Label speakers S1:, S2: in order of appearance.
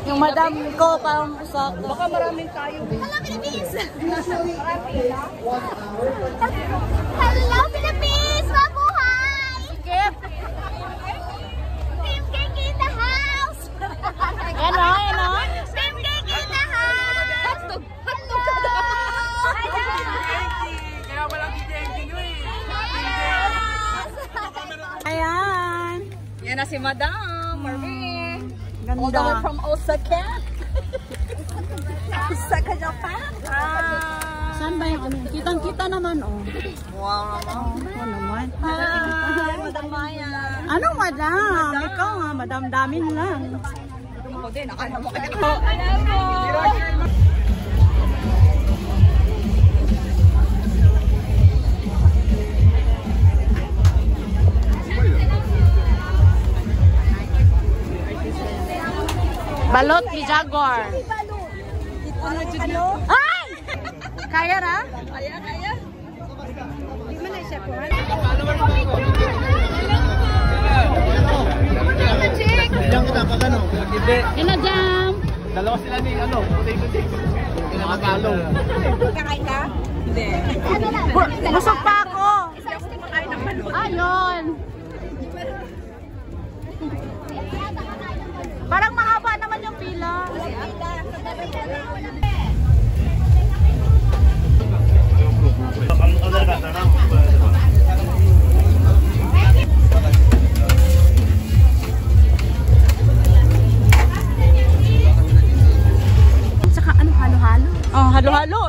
S1: Yung madam ko, parang sa...
S2: Baka maraming tayo.
S3: Hello, Philippines! Hello, Philippines! Mabuhay!
S1: Skip!
S3: Team Cake in the house!
S1: Yan o, yan o.
S3: Team Cake in the house! Hotdog ka na!
S2: Kaya walang DJ-engine eh.
S1: Ayan.
S2: Yan na si Madam Marvin.
S1: Ganda.
S2: All the way from Osaka. Osaka, Japan.
S1: Saan ba yung ano? Kitang-kita naman, oh.
S2: Wow naman.
S1: Oo naman.
S2: Hi, Madam Maya.
S1: Ano, madam? Ikaw nga, madam damin lang.
S2: Ako din, akala mo kaya.
S1: Balot ni Jaguar. Ay! Kaya na?
S2: Kaya, kaya.
S4: Ilang kita pag ano? Hindi.
S1: Ina jam.
S4: Dalawa sila ni ano, potato chips. Pinakagalo.
S2: Kakain ka? Hindi.
S1: Busog pa ako. Ayun. Parang mahaba naman yung pila. Tsaka ano, halo-halo? Oh, halo-halo.